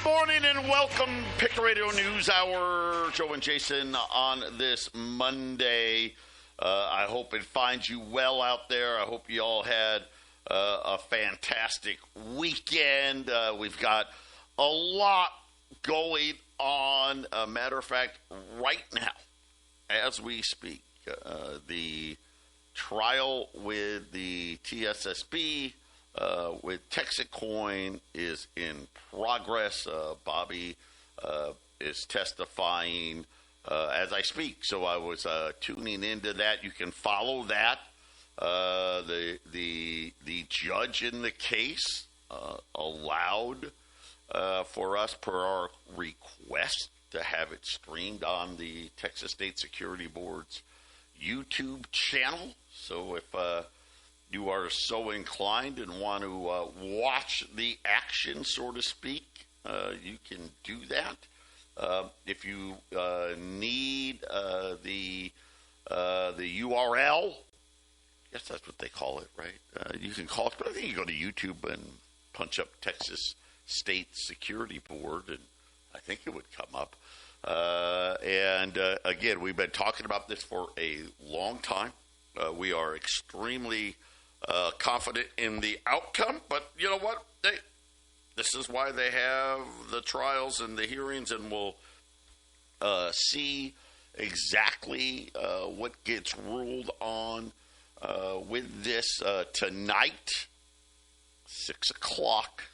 Morning and welcome, Pick Radio News Hour. Joe and Jason on this Monday. I hope it finds you well out there. I hope you all had a fantastic weekend. We've got a lot going on. Matter of fact, right now, as we speak, the trial with the TSSB with Texicoin is in progress. Bobby is testifying as I speak, so I was tuning into that. You can follow that. The judge in the case allowed for us, per our request, to have it streamed on the Texas State Security Board's YouTube channel. So if you are so inclined and want to watch the action, so to speak, you can do that. If you need the URL, I guess that's what they call it, right? You can call it, but I think you go to YouTube and punch up Texas State Security Board, and I think it would come up. Again, we've been talking about this for a long time. We are extremely confident in the outcome, but you know what? This is why they have the trials and the hearings, and we'll see exactly what gets ruled on with this tonight, 6 o'clock.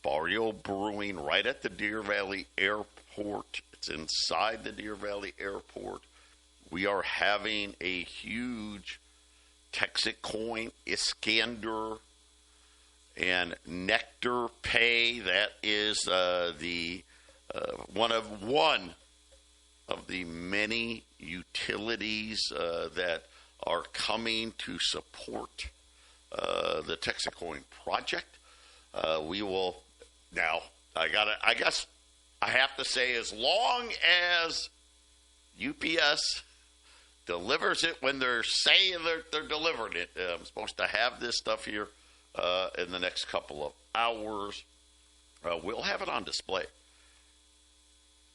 Barrio Brewing, right at the Deer Valley Airport. It's inside the Deer Valley Airport. We are having a huge Texicoin, Iskander, and Nectar Pay. That is the one of the many utilities that are coming to support the Texicoin project. We will now. I guess I have to say, as long as UPS delivers it when they're saying they're delivering it. I'm supposed to have this stuff here in the next couple of hours. We'll have it on display.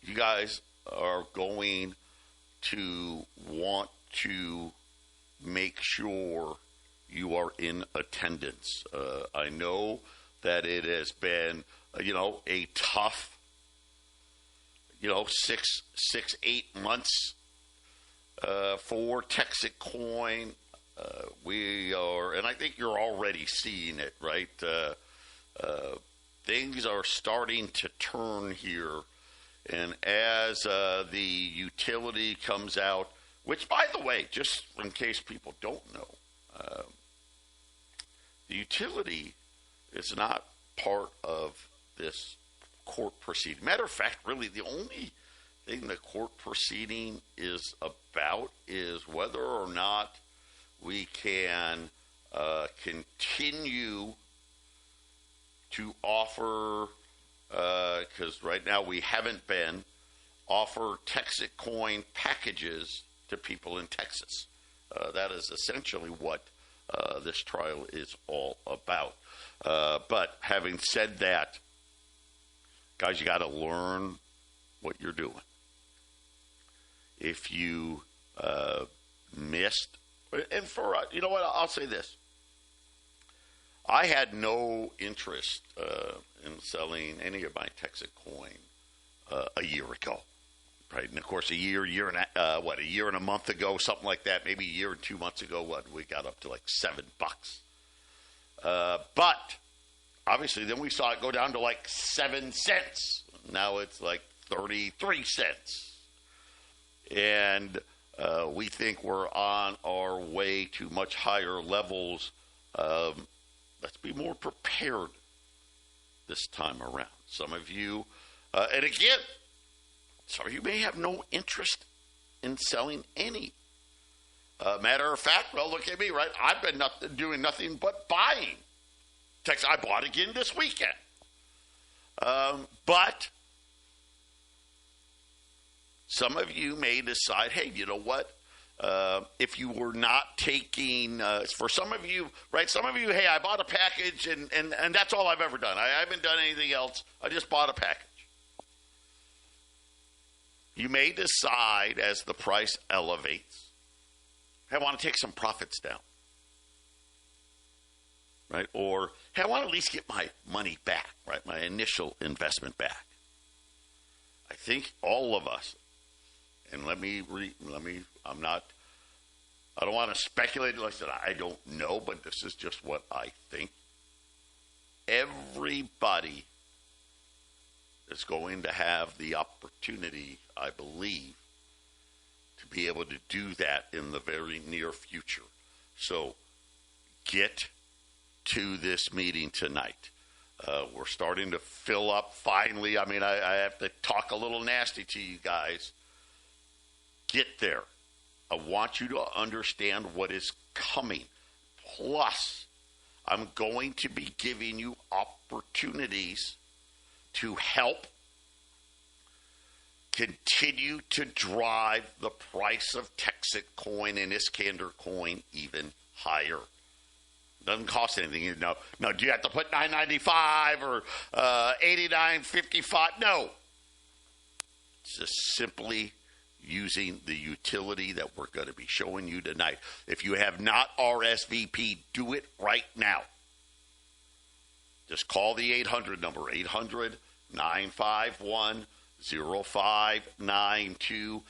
You guys are going to want to make sure you are in attendance. I know that it has been, a tough, 8 months for Texicoin. We are, and I think you're already seeing it, right? Things are starting to turn here. And as the utility comes out, which, by the way, just in case people don't know, the utility is not part of this court proceeding. Matter of fact, really, the only thing the court proceeding is about is whether or not we can continue to offer, because right now we haven't been, offer Texicoin packages to people in Texas. That is essentially what this trial is all about. But having said that, guys, you got to learn what you're doing. If you missed, and for you know what, I'll say this. I had no interest in selling any of my Texicoin a year ago. Right, and of course, a year and a month ago, something like that, maybe a year and 2 months ago, we got up to like $7. But obviously, then we saw it go down to like 7 cents. Now it's like 33 cents, and we think we're on our way to much higher levels. Let's be more prepared this time around. Some of you, and again, some of you may have no interest in selling any. Matter of fact, well, look at me, right? I've been doing nothing but buying. I bought again this weekend. But some of you may decide, hey, you know what? if you were not taking, for some of you, right? Some of you, hey, I bought a package and that's all I've ever done. I haven't done anything else. I just bought a package. You may decide as the price elevates, hey, I want to take some profits down. Right? Or, hey, I want to at least get my money back, right? My initial investment back. I think all of us, and I don't want to speculate. Like I said, I don't know, but this is just what I think. Everybody is going to have the opportunity, I believe, to be able to do that in the very near future. So get to this meeting tonight. We're starting to fill up finally. I mean, I have to talk a little nasty to you guys. Get there. I want you to understand what is coming. Plus, I'm going to be giving you opportunities to help continue to drive the price of Texicoin and Iscandercoin even higher. Doesn't cost anything. No, do you have to put $9.95 or $89.55? No. It's just simply using the utility that we're going to be showing you tonight. If you have not RSVP, do it right now. Just call the 800 number, 800-951-0592.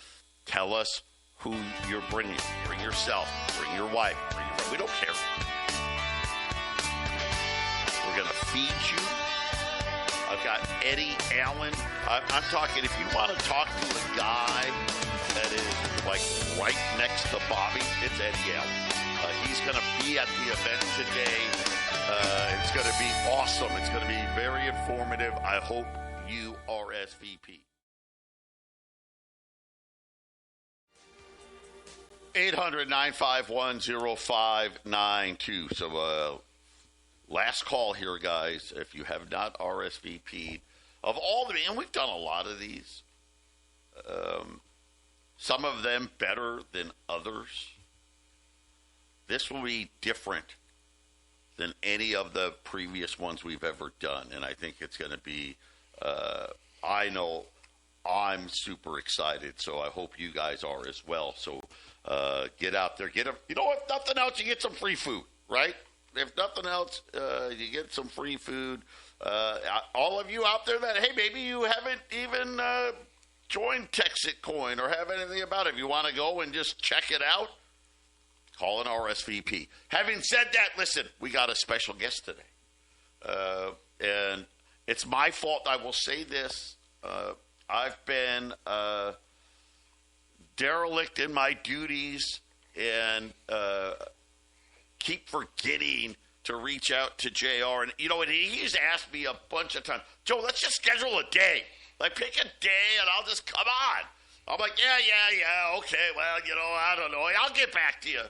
Tell us who you're bringing. Bring yourself. Bring your wife. Bring your friend. We don't care. We're going to feed you. I've got Eddie Allen. I'm talking, if you want to talk to a guy that is like right next to Bobby, it's Eddie Allen. He's going to be at the event today. It's going to be awesome. It's going to be very informative. I hope you RSVP. 800-951-0592. So, last call here, guys. If you have not RSVP'd, of all the, and we've done a lot of these, some of them better than others. This will be different than any of the previous ones we've ever done, and I think it's going to be, I know I'm super excited, so I hope you guys are as well. So get out there, you know what, if nothing else, you get some free food, right? If nothing else, you get some free food. All of you out there that, hey, maybe you haven't even joined Texicoin or have anything about it. If you want to go and just check it out, call an RSVP. Having said that, listen, we got a special guest today. And it's my fault. I will say this. I've been derelict in my duties and keep forgetting to reach out to JR. And, you know, and he's asked me a bunch of times, Joe, let's just schedule a day. Like, pick a day and I'll just come on. I'm like, yeah, okay, well, you know, I don't know. I'll get back to you.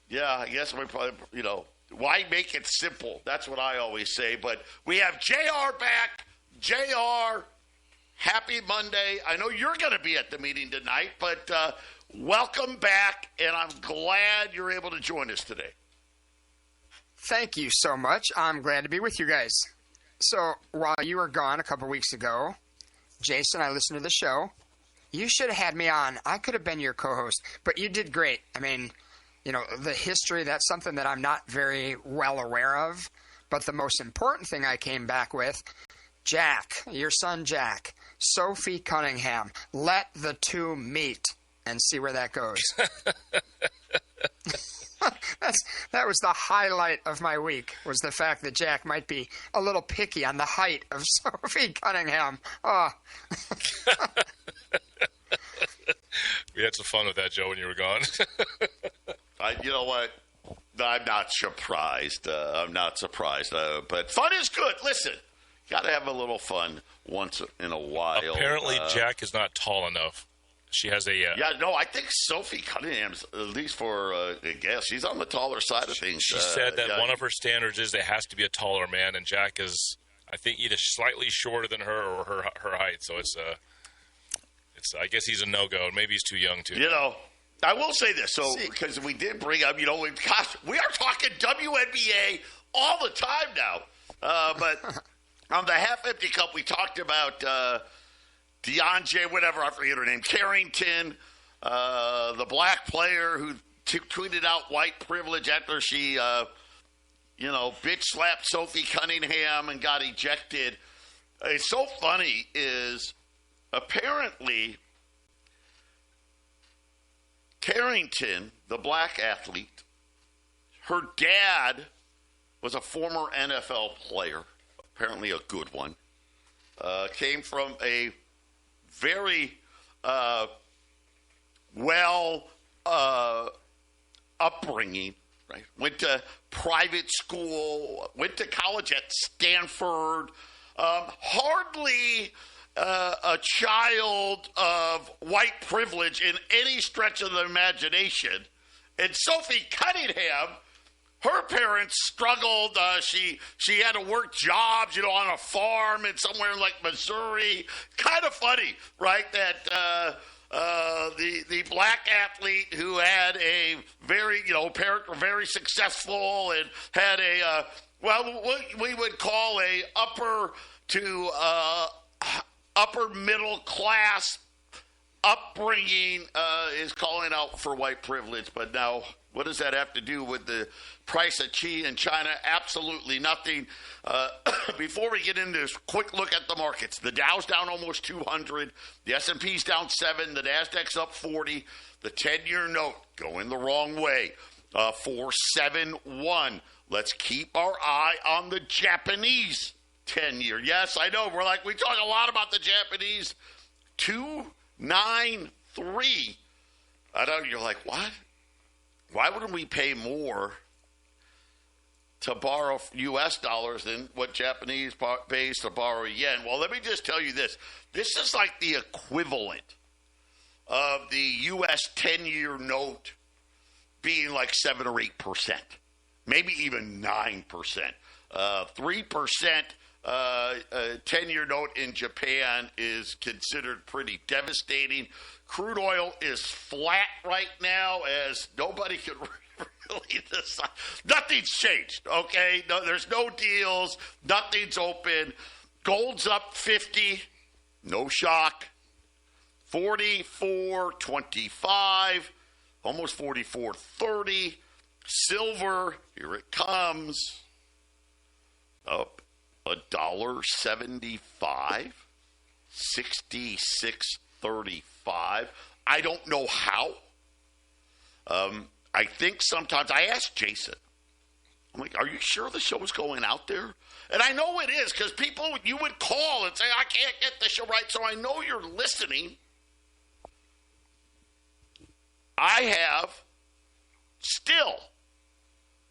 Yeah, I guess we probably, you know, why make it simple? That's what I always say. But we have JR back. JR, happy Monday. I know you're going to be at the meeting tonight, but welcome back, and I'm glad you're able to join us today. Thank you so much. I'm glad to be with you guys. So while you were gone a couple weeks ago, Jason, I listened to the show. You should have had me on. I could have been your co-host, but you did great. I mean, you know, the history, that's something that I'm not very well aware of. But the most important thing I came back with, Jack, your son Jack, Sophie Cunningham, let the two meet and see where that goes. That was the highlight of my week, was the fact that Jack might be a little picky on the height of Sophie Cunningham. Oh. We had some fun with that, Joe, when you were gone. You know what? I'm not surprised. But fun is good. Listen, got to have a little fun once in a while. Apparently, Jack is not tall enough. She has a... I think Sophie Cunningham's, at least for a guess, she's on the taller side of things. She said that one of her standards is there has to be a taller man, and Jack is, I think, either slightly shorter than her or her height. So it's I guess he's a no-go. Maybe he's too young, too. You know, I will say this, because we did bring up, gosh, we are talking WNBA all the time now. But on the half-empty cup, we talked about DeAndre, whatever, I forget her name, Carrington, the black player who tweeted out white privilege after she, bitch-slapped Sophie Cunningham and got ejected. It's so funny is apparently Carrington, the black athlete, her dad was a former NFL player, apparently a good one, came from a very upbringing, right? Went to private school, went to college at Stanford, hardly a child of white privilege in any stretch of the imagination. And Sophie Cunningham, her parents struggled. She had to work jobs, on a farm and somewhere in like Missouri. Kind of funny, right? That the black athlete who had a very, parents were very successful and had a what we would call a upper middle class upbringing is calling out for white privilege. But now, what does that have to do with the price of tea in China? Absolutely nothing. Before we get into this, quick look at the markets. The Dow's down almost 200. The S&P's down 7. The NASDAQ's up 40. The 10-year note going the wrong way, 471. Let's keep our eye on the Japanese 10-year. Yes, I know. We talk a lot about the Japanese. 293. I know you're like, what? Why wouldn't we pay more to borrow U.S. dollars than what Japanese pays to borrow yen? Well, let me just tell you this. This is like the equivalent of the U.S. 10-year note being like 7 or 8%, maybe even 9%. 3% 10-year note in Japan is considered pretty devastating. Crude oil is flat right now as nobody can really decide. Nothing's changed, okay? No, there's no deals. Nothing's open. Gold's up 50. No shock. 44.25. Almost 44.30. Silver, here it comes. Up $1.75. 66.35. I don't know how. I think sometimes I asked Jason, I'm like, are you sure the show is going out there? And I know it is, because people, you would call and say, I can't get the show right, so I know you're listening. I have still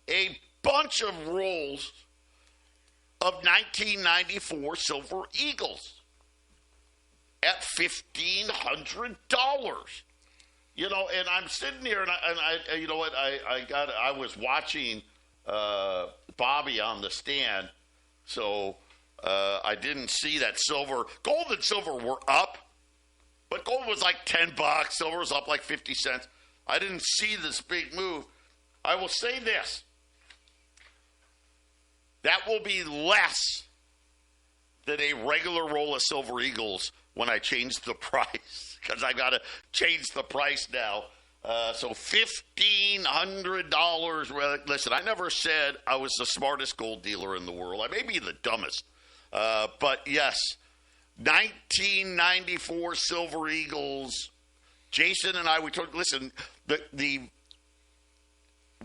a bunch of rolls of 1994 Silver Eagles at $1,500. And I'm sitting here, and I you know what, I was watching Bobby on the stand, so I didn't see that silver. Gold and silver were up, but gold was like $10. Silver was up like 50 cents. I didn't see this big move. I will say this. That will be less than a regular roll of Silver Eagles when I change the price, because I got to change the price now. So $1,500. Well, listen, I never said I was the smartest gold dealer in the world. I may be the dumbest. But yes, 1994 Silver Eagles. Jason and I, we told, listen, the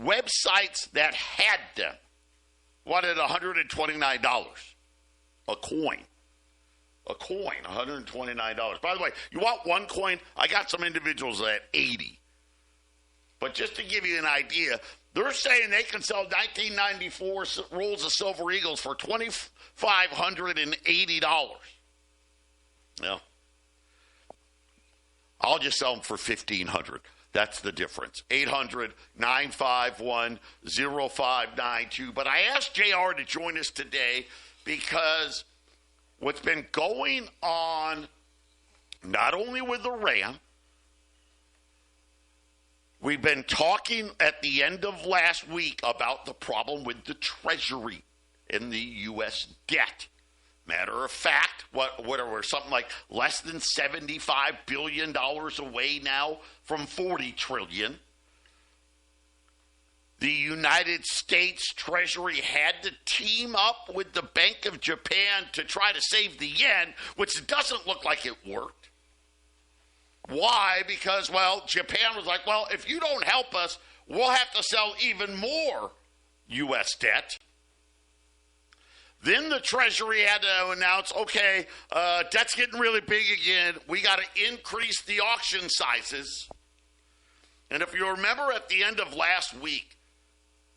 websites that had them wanted $129 a coin. A coin, $129. By the way, you want one coin? I got some individuals at $80. But just to give you an idea, they're saying they can sell 1994 rolls of Silver Eagles for $2,580. Yeah. I'll just sell them for $1,500. That's the difference. 800-951-0592. But I asked JR to join us today because what's been going on not only with Iran, We've been talking at the end of last week about the problem with the Treasury and the U.S. debt. Matter of fact, what are we, something like less than $75 billion away now from $40 trillion. The United States Treasury had to team up with the Bank of Japan to try to save the yen, which doesn't look like it worked. Why? Because, well, Japan was like, well, if you don't help us, we'll have to sell even more U.S. debt. Then the Treasury had to announce, okay, debt's getting really big again. We got to increase the auction sizes. And if you remember at the end of last week,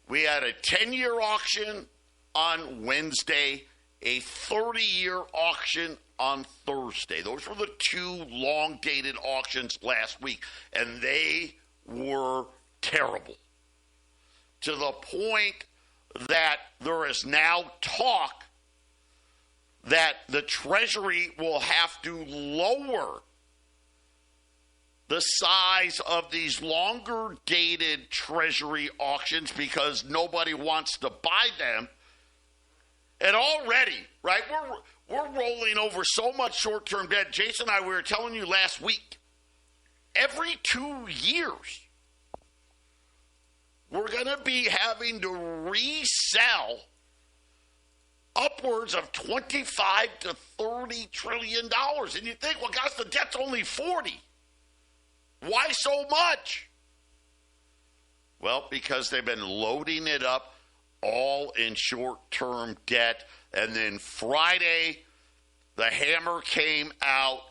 we had a 10-year auction on Wednesday, a 30-year auction on Thursday. Those were the two long-dated auctions last week, and they were terrible. To the point that there is now talk that the Treasury will have to lower the size of these longer dated Treasury auctions because nobody wants to buy them. And already, right, we're rolling over so much short-term debt. Jason and I, we were telling you last week, every 2 years, we're going to be having to resell upwards of $25 to $30 trillion. And you think, well, gosh, the debt's only 40. Why so much? Well, because they've been loading it up all in short-term debt. And then Friday, the hammer came out.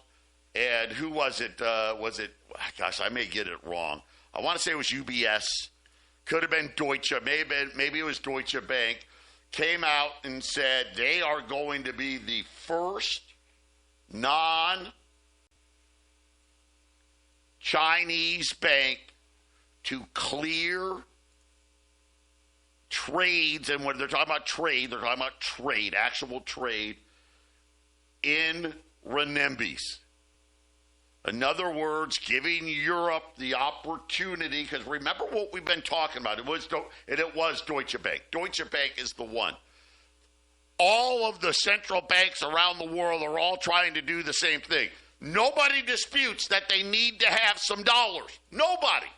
And who was it? Gosh, I may get it wrong. I want to say it was UBS. Could have been Deutsche. Maybe it was Deutsche Bank. Came out and said they are going to be the first non-Chinese bank to clear trades. And when they're talking about trade, they're talking about trade, actual trade in renminbis. In other words, giving Europe the opportunity, because remember what we've been talking about. It was Deutsche Bank. Deutsche Bank is the one. All of the central banks around the world are all trying to do the same thing. Nobody disputes that they need to have some dollars. Nobody.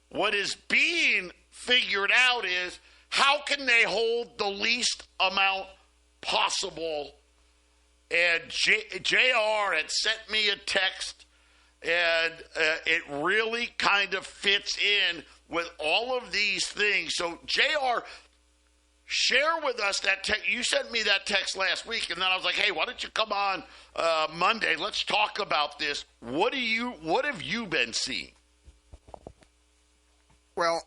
What is being figured out is how can they hold the least amount possible. And JR had sent me a text, and it really kind of fits in with all of these things. So, JR, share with us that text. You sent me that text last week, and then I was like, hey, why don't you come on Monday? Let's talk about this. What have you been seeing? Well,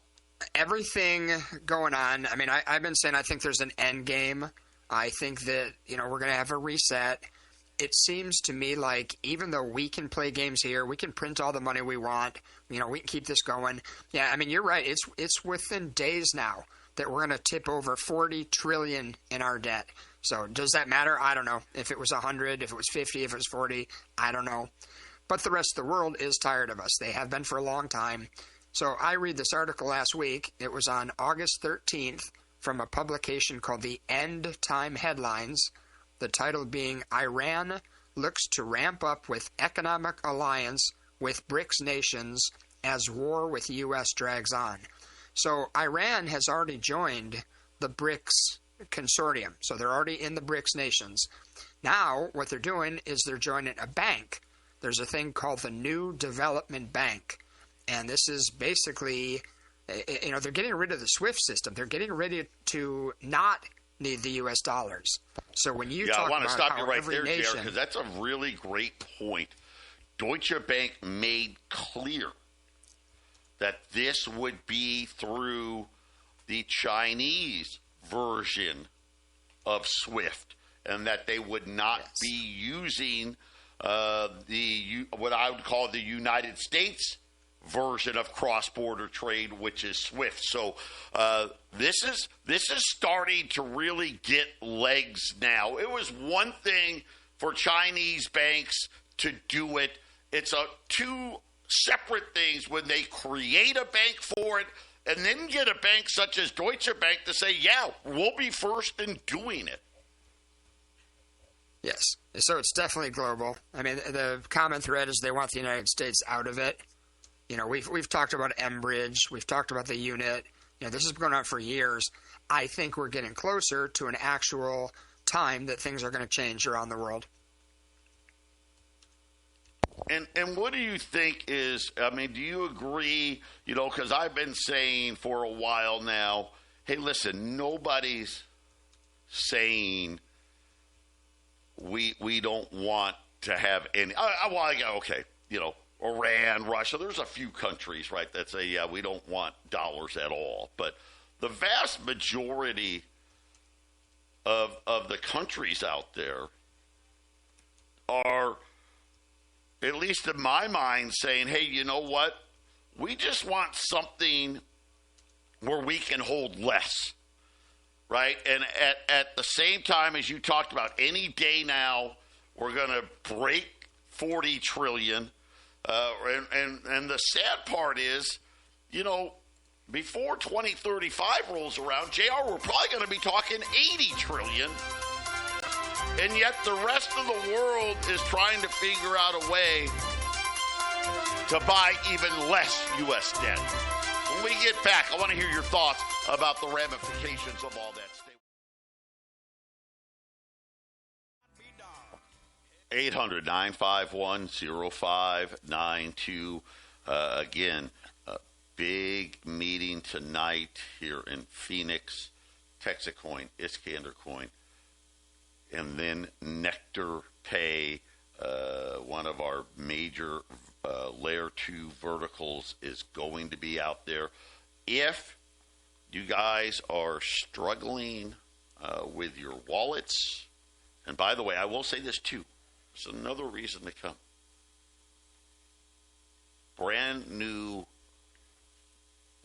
everything going on. I mean, I've been saying I think there's an end game. I think that, we're going to have a reset. It seems to me like even though we can play games here, we can print all the money we want, we can keep this going. Yeah, I mean, you're right. It's within days now that we're going to tip over $40 trillion in our debt. So does that matter? I don't know. If it was 100, if it was 50, if it was 40, I don't know. But the rest of the world is tired of us. They have been for a long time. So I read this article last week. It was on August 13th. From a publication called the End Time Headlines, the title being Iran looks to ramp up with economic alliance with BRICS nations as war with U.S. drags on. So Iran has already joined the BRICS consortium. So they're already in the BRICS nations. Now what they're doing is they're joining a bank. There's a thing called the New Development Bank. And this is basically... they're getting rid of the SWIFT system. They're getting ready to not need the U.S. dollars. So when you talk about I want to stop you right every there, nation, because that's a really great point. Deutsche Bank made clear that this would be through the Chinese version of SWIFT, and that they would not be using what I would call the United States version of cross-border trade, which is SWIFT. So this is starting to really get legs now. It was one thing for Chinese banks to do it. It's a too separate things when they create a bank for it and then get a bank such as Deutsche Bank to say, yeah, we'll be first in doing it. Yes. So it's definitely global. I mean, the common thread is they want the United States out of it. You know, we've talked about Enbridge. We've talked about the unit. You know, this has been going on for years. I think we're getting closer to an actual time that things are going to change around the world. And what do you think is, I mean, do you agree, you know, because I've been saying for a while now, hey, listen, nobody's saying we don't want to have any, okay, you know, Iran, Russia, there's a few countries, right, that say, yeah, we don't want dollars at all. But the vast majority of the countries out there are, at least in my mind, saying, hey, you know what? We just want something where we can hold less, right? And at the same time, as you talked about, any day now, we're going to break 40 trillion. And the sad part is, you know, before 2035 rolls around, JR, we're probably going to be talking 80 trillion. And yet the rest of the world is trying to figure out a way to buy even less U.S. debt. When we get back, I want to hear your thoughts about the ramifications of all that. 800-951-0592. Again, a big meeting tonight here in Phoenix. Texicoin, Iscandercoin, and then Nectar Pay, one of our major Layer 2 verticals, is going to be out there. If you guys are struggling with your wallets, and by the way, I will say this too, there's another reason to come. Brand new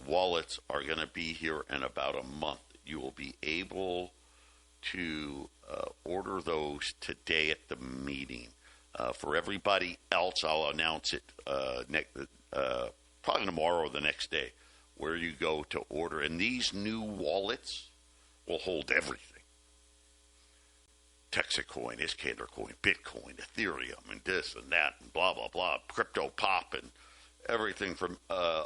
wallets are going to be here in about a month. You will be able to order those today at the meeting. For everybody else, I'll announce it probably tomorrow or the next day, where you go to order. And these new wallets will hold everything. Texicoin, Iscandercoin, Bitcoin, Ethereum, and this and that, and blah, blah, blah, crypto pop, and everything from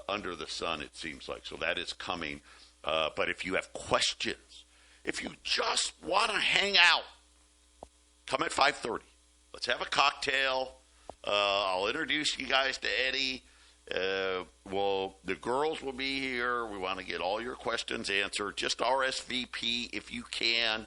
under the sun, it seems like. So that is coming. But if you have questions, if you just want to hang out, come at 5:30. Let's have a cocktail. I'll introduce you guys to Eddie. Well, the girls will be here. We want to get all your questions answered. Just RSVP if you can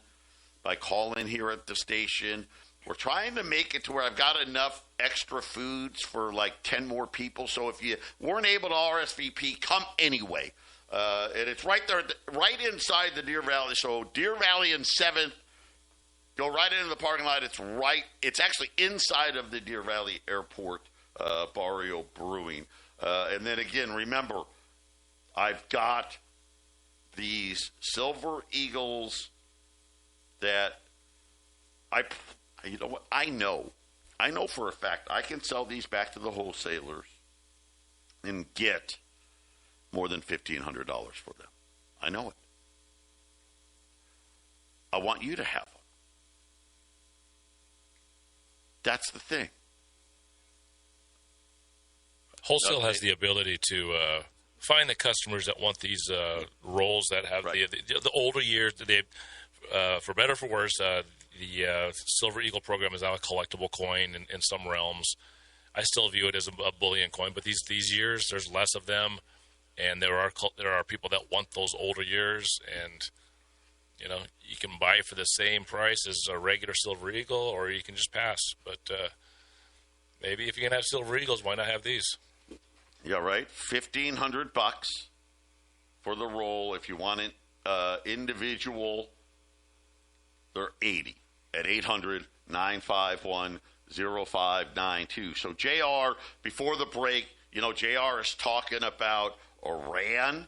by calling here at the station. We're trying to make it to where I've got enough extra foods for like 10 more people. So if you weren't able to RSVP, come anyway. And it's right there, right inside the Deer Valley. So Deer Valley and 7th, go right into the parking lot. It's actually inside of the Deer Valley Airport, Barrio Brewing. And then again, remember, I've got these Silver Eagles that you know what? I know for a fact I can sell these back to the wholesalers and get more than $1,500 for them. I know it. I want you to have them. That's the thing. Wholesale has the ability to find the customers that want these rolls that have the older years. They, for better or for worse, the Silver Eagle program is now a collectible coin in some realms. I still view it as a bullion coin, but these years, there's less of them, and there are people that want those older years, and you know, you can buy it for the same price as a regular Silver Eagle, or you can just pass. But maybe if you can have Silver Eagles, why not have these? Yeah, right. $1,500 for the roll. If you want it individual, they're $80 at 800-951-0592. So JR, before the break, you know, JR is talking about Iran.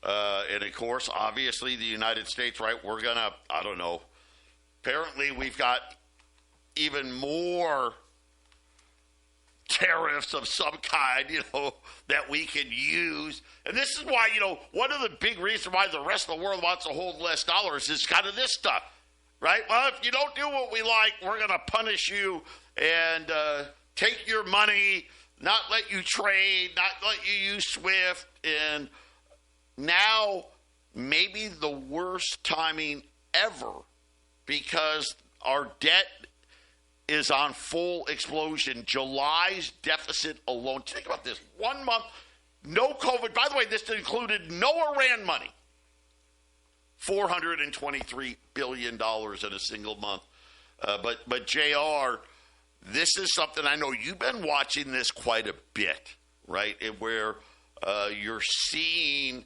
And, of course, obviously the United States, right, we're going to, I don't know, apparently we've got even more tariffs of some kind, that we can use. And this is why, one of the big reasons why the rest of the world wants to hold less dollars is kind of this stuff, right? Well, if you don't do what we like, we're going to punish you and take your money, not let you trade, not let you use SWIFT. And now maybe the worst timing ever, because our debt is on full explosion. July's deficit alone, think about this, 1 month, no COVID. By the way, this included no Iran money. $423 billion in a single month. But JR, this is something I know you've been watching this quite a bit, right? Where you're seeing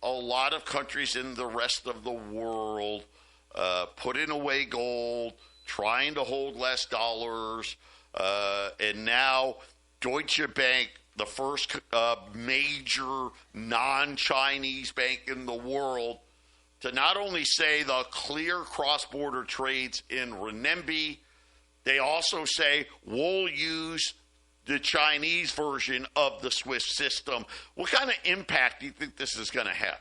a lot of countries in the rest of the world putting away gold, trying to hold less dollars, and now Deutsche Bank, the first major non-Chinese bank in the world, to not only say the clear cross-border trades in renminbi, they also say we'll use the Chinese version of the SWIFT system. What kind of impact do you think this is going to have?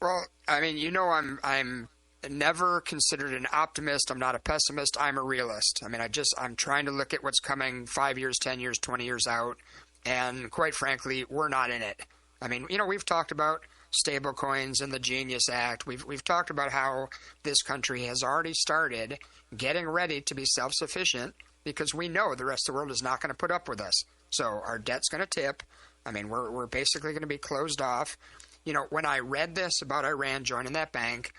Well, I mean, I'm never considered an optimist. I'm not a pessimist. I'm a realist. I mean, I'm trying to look at what's coming 5 years, 10 years, 20 years out. And quite frankly, we're not in it. I mean, we've talked about stablecoins and the Genius Act. We've talked about how this country has already started getting ready to be self-sufficient because we know the rest of the world is not going to put up with us. So our debt's going to tip. I mean, we're basically going to be closed off. When I read this about Iran joining that bank,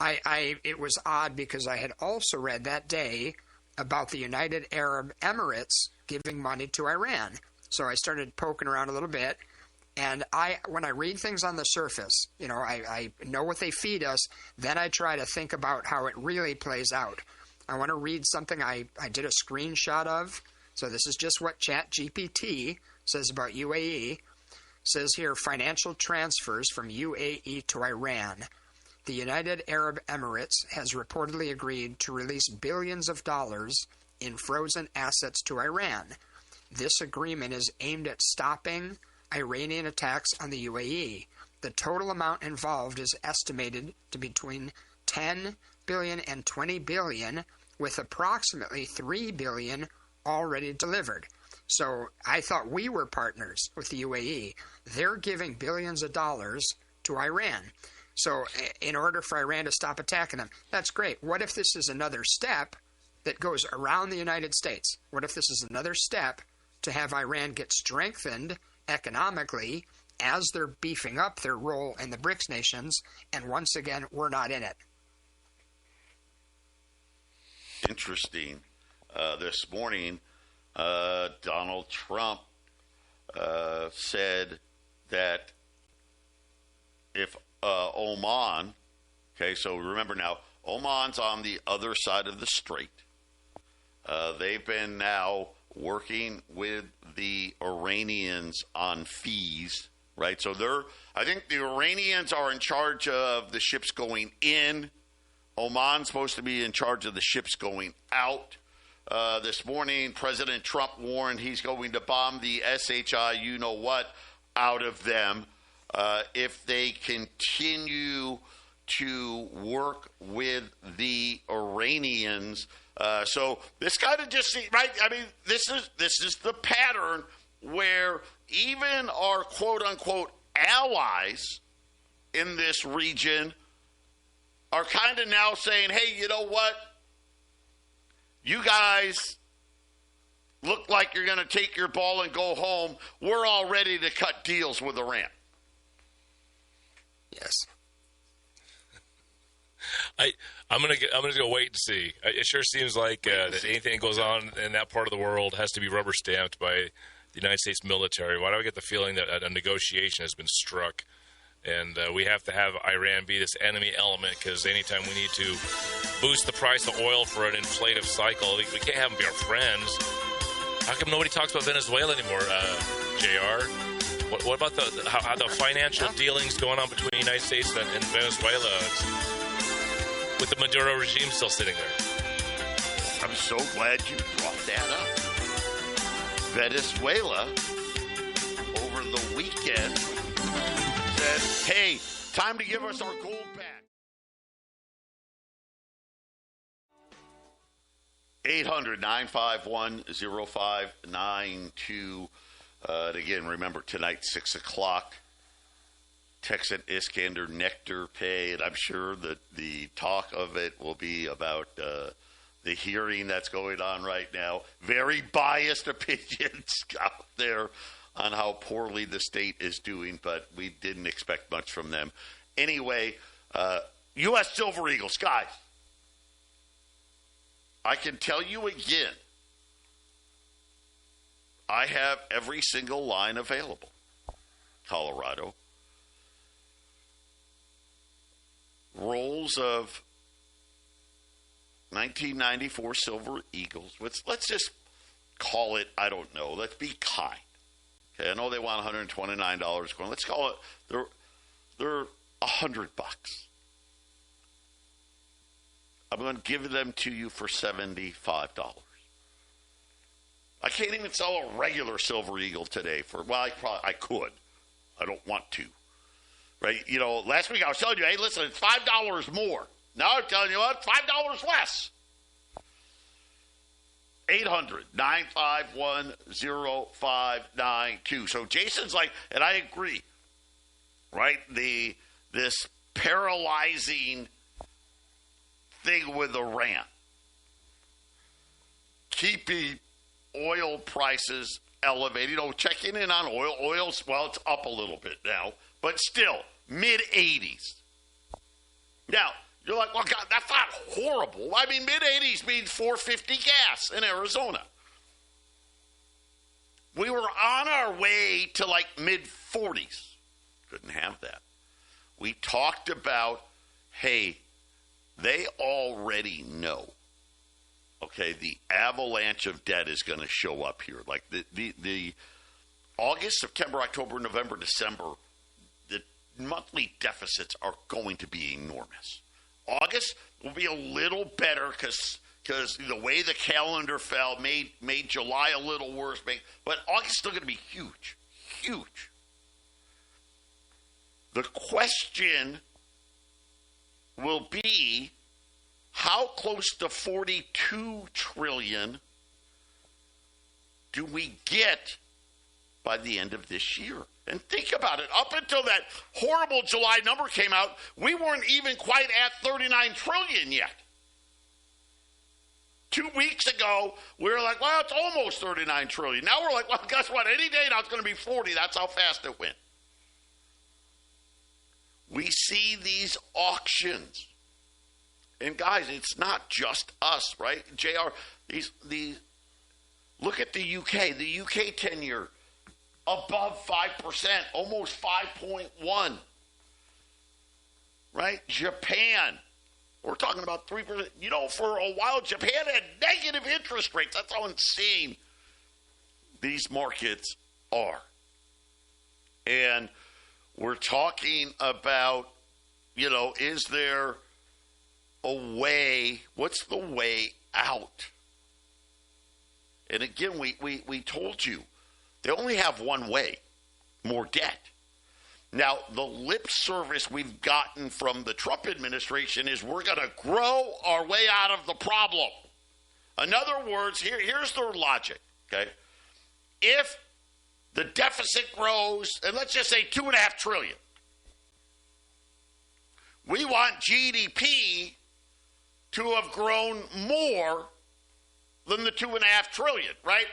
it was odd because I had also read that day about the United Arab Emirates giving money to Iran. So I started poking around a little bit, and when I read things on the surface, I know what they feed us, then I try to think about how it really plays out. I want to read something I did a screenshot of. So this is just what ChatGPT says about UAE. It says here, financial transfers from UAE to Iran. The United Arab Emirates has reportedly agreed to release billions of dollars in frozen assets to Iran. This agreement is aimed at stopping Iranian attacks on the UAE. The total amount involved is estimated to be between 10 billion and 20 billion, with approximately 3 billion already delivered. So I thought we were partners with the UAE. They're giving billions of dollars to Iran. So in order for Iran to stop attacking them, that's great. What if this is another step that goes around the United States? What if this is another step to have Iran get strengthened economically as they're beefing up their role in the BRICS nations, and once again, we're not in it? Interesting. This morning, Donald Trump said that if Oman, okay, so remember now, Oman's on the other side of the strait. They've been now working with the Iranians on fees, right? So I think the Iranians are in charge of the ships going in. Oman's supposed to be in charge of the ships going out. This morning, President Trump warned he's going to bomb the SHI you-know-what out of them if they continue to work with the Iranians. So this kind of just, right? I mean, this is the pattern where even our quote-unquote allies in this region are kind of now saying, hey, you know what? You guys look like you're going to take your ball and go home. We're all ready to cut deals with Iran. Yes. I'm gonna go wait and see. It sure seems like that anything that goes on in that part of the world has to be rubber stamped by the United States military. Why do I get the feeling that a negotiation has been struck, and we have to have Iran be this enemy element? Because anytime we need to boost the price of oil for an inflative cycle, we can't have them be our friends. How come nobody talks about Venezuela anymore, Jr.? What about how the financial dealings going on between the United States and Venezuela? With the Maduro regime still sitting there. I'm so glad you brought that up. Venezuela over the weekend said, hey, time to give us our gold back. 800-951-0592. And again, remember, tonight, 6 o'clock, Texan Iskander Nectar Pay. And I'm sure that the talk of it will be about the hearing that's going on right now. Very biased opinions out there on how poorly the state is doing, but we didn't expect much from them. Anyway, U.S. Silver Eagles, guys, I can tell you again, I have every single line available. Colorado. Rolls of 1994 Silver Eagles. Let's just call it, I don't know, let's be kind. Okay, I know they want $129 coin. Let's call it, they're $100. I'm going to give them to you for $75. I can't even sell a regular Silver Eagle today for, well, I could. I don't want to. Right? You know, last week I was telling you, hey, listen, it's $5 more. Now I'm telling you what, $5 less. 800-951-0592. So Jason's like, and I agree, right? This paralyzing thing with Iran, keeping oil prices elevated. You know, checking in on oil. Oil's, well, it's up a little bit now, but still mid-80s. Now, you're like, well, God, that's not horrible. I mean, mid-80s means $4.50 gas in Arizona. We were on our way to like mid-40s. Couldn't have that. We talked about, hey, they already know, okay, the avalanche of debt is going to show up here. Like the August, September, October, November, December, the monthly deficits are going to be enormous. August will be a little better because the way the calendar fell made July a little worse. But August is still going to be huge, huge. The question will be, how close to $42 trillion do we get by the end of this year? And think about it. Up until that horrible July number came out, we weren't even quite at $39 trillion yet. 2 weeks ago, we were like, well, it's almost $39 trillion. Now we're like, well, guess what? Any day now it's going to be 40. That's how fast it went. We see these auctions. And guys, it's not just us, right? JR, these look at the UK. The UK 10-year above 5%, almost 5.1. Right? Japan, we're talking about 3%. You know, for a while, Japan had negative interest rates. That's how insane these markets are. And we're talking about, you know, is there a way? What's the way out? And again, we told you, they only have one way, more debt. Now, the lip service we've gotten from the Trump administration is we're going to grow our way out of the problem. In other words, here's their logic, okay? If the deficit grows, and let's just say $2.5 trillion, we want GDP to have grown more than the $2.5 trillion, right?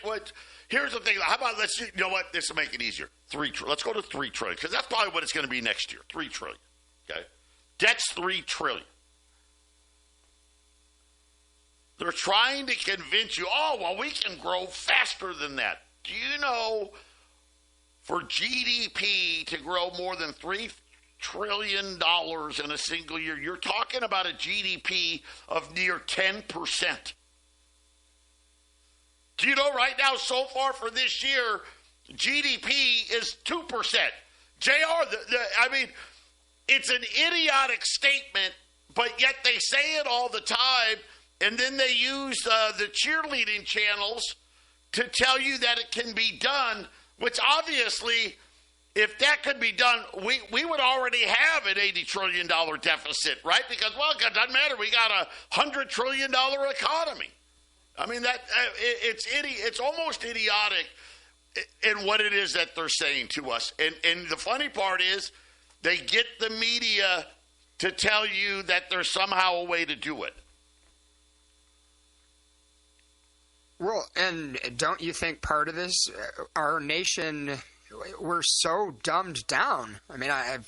Here's the thing. How about you know what? This will make it easier. Let's go to $3 trillion because that's probably what it's going to be next year. $3 trillion. Okay, debt's $3 trillion. They're trying to convince you. Oh, well, we can grow faster than that. Do you know? For GDP to grow more than $3 trillion in a single year, you're talking about a GDP of near 10%. Do you know right now, so far for this year, GDP is 2%? JR, I mean, it's an idiotic statement, but yet they say it all the time, and then they use the cheerleading channels to tell you that it can be done, which obviously, if that could be done, we would already have an $80 trillion deficit, right? Because, well, it doesn't matter. We got a $100 trillion economy. I mean, it's almost idiotic in what it is that they're saying to us. And the funny part is they get the media to tell you that there's somehow a way to do it. Well, and don't you think part of this, our nation, we're so dumbed down? I mean, I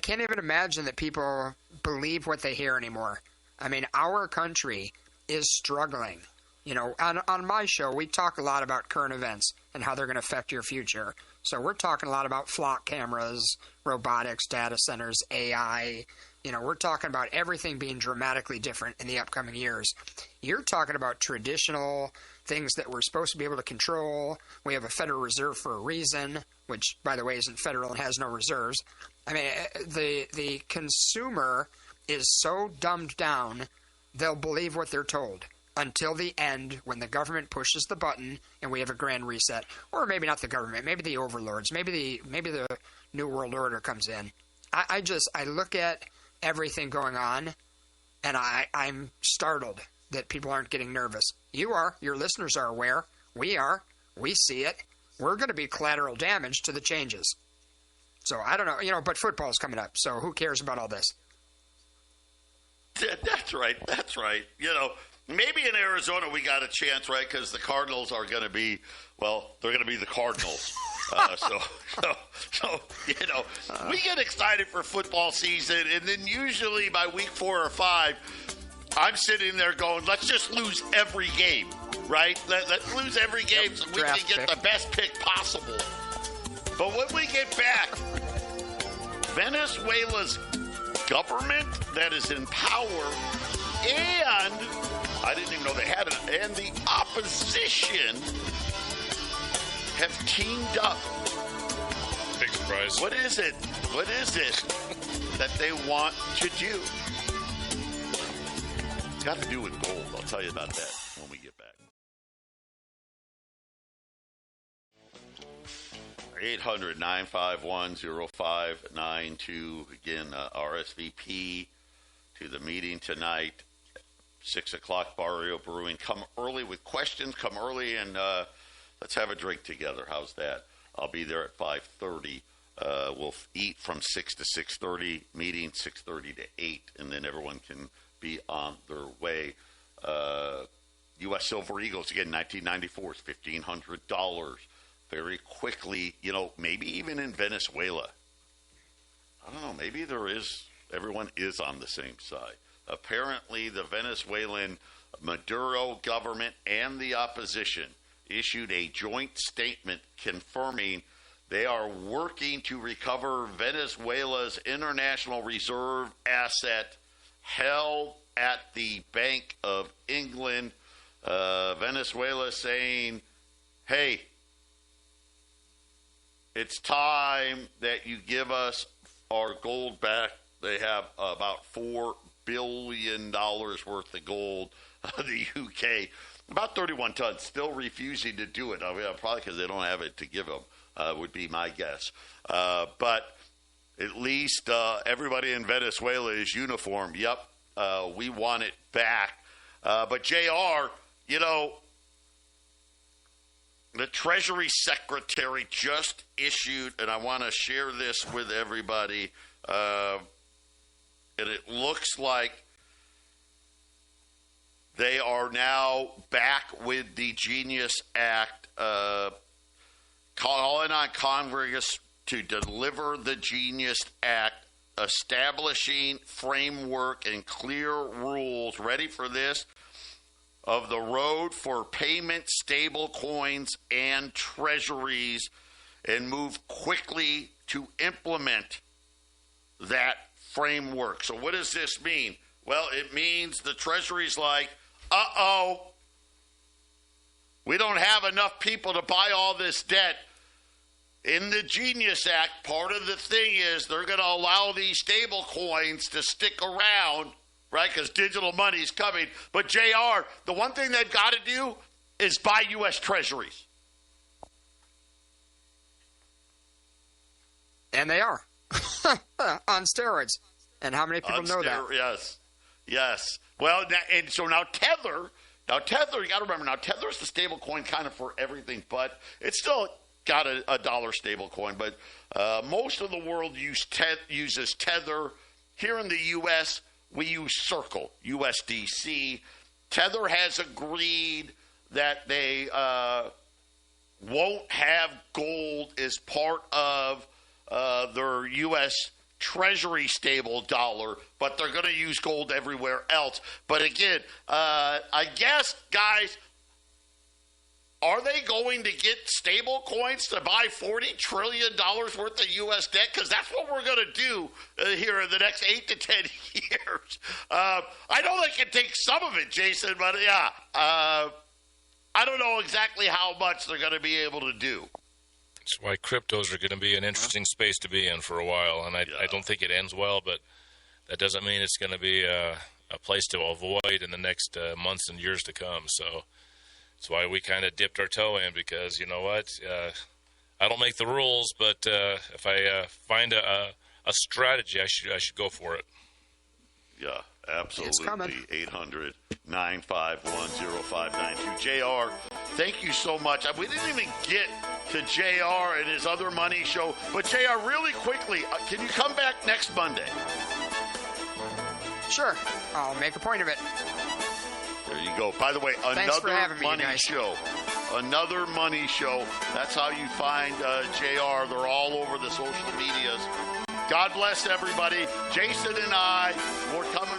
can't even imagine that people believe what they hear anymore. I mean, our country is struggling. You know, on my show, we talk a lot about current events and how they're going to affect your future. So we're talking a lot about flock cameras, robotics, data centers, AI. You know, we're talking about everything being dramatically different in the upcoming years. You're talking about traditional things that we're supposed to be able to control. We have a Federal Reserve for a reason, which, by the way, isn't federal and has no reserves. I mean, the consumer is so dumbed down, they'll believe what they're told until the end when the government pushes the button and we have a grand reset. Or maybe not the government, maybe the overlords, maybe the New World Order comes in. I look at everything going on, and I'm startled that people aren't getting nervous. You are. Your listeners are aware. We are. We see it. We're going to be collateral damage to the changes. So I don't know, but football's coming up, so who cares about all this? That's right. Maybe in Arizona we got a chance, right? Because the Cardinals are going to be, they're going to be the Cardinals. So we get excited for football season, and then usually by week 4 or 5, I'm sitting there going, let's just lose every game, right? Let's lose every game so we can get the best pick possible. But when we get back, Venezuela's government that is in power, and I didn't even know they had it, and the opposition have teamed up. Big surprise. What is it that they want to do? It's got to do with gold. I'll tell you about that when we get back. 800-951-0592. Again, RSVP to the meeting tonight. 6 o'clock, Barrio Brewing. Come early with questions. Come early and let's have a drink together. How's that? I'll be there at 5:30. We'll eat from 6 to 6:30. Meeting 6:30 to 8, and then everyone can be on their way. U.S. Silver Eagles, again, 1994 is $1,500. Very quickly, maybe even in Venezuela. I don't know, maybe everyone is on the same side. Apparently, the Venezuelan Maduro government and the opposition issued a joint statement confirming they are working to recover Venezuela's international reserve asset held at the Bank of England. Venezuela saying, hey, it's time that you give us our gold back. They have about $4 billion worth of gold. The UK, about 31 tons, still refusing to do it. I mean, probably because they don't have it to give them, would be my guess. But at least everybody in Venezuela is uniform. Yep, we want it back. But, JR, the Treasury Secretary just issued, and I want to share this with everybody, and it looks like they are now back with the Genius Act, calling on Congress to deliver the Genius Act, establishing framework and clear rules, ready for this, of the road for payment, stablecoins, and treasuries, and move quickly to implement that framework. So what does this mean? Well, it means the Treasury's like, we don't have enough people to buy all this debt. In the Genius Act, part of the thing is they're going to allow these stable coins to stick around, right, because digital money is coming. But, JR, the one thing they've got to do is buy U.S. Treasuries. And they are. On steroids. And how many people know that? Yes. Well, and so now Tether, you got to remember, now Tether is the stable coin kind of for everything, but it's still got a dollar stable coin. But most of the world uses Tether. Here in the U.S., we use Circle, USDC. Tether has agreed that they won't have gold as part of their U.S. Treasury stable dollar, but they're going to use gold everywhere else. But again, I guess, guys, are they going to get stable coins to buy $40 trillion worth of U.S. debt? Because that's what we're going to do here in the next 8 to 10 years. I know they can take some of it, Jason, but yeah, I don't know exactly how much they're going to be able to do. That's why cryptos are going to be an interesting space to be in for a while, and I don't think it ends well, but that doesn't mean it's going to be a place to avoid in the next months and years to come. So that's why we kind of dipped our toe in, because you know what? I don't make the rules, but if I find a strategy, I should go for it. Yeah, absolutely. 800-951-0592. JR, thank you so much. We didn't even get to JR and his other money show. But JR, really quickly, can you come back next Monday? Sure. I'll make a point of it. There you go. By the way, another money show. Another money show. That's how you find JR. They're all over the social medias. God bless everybody. Jason and I, more coming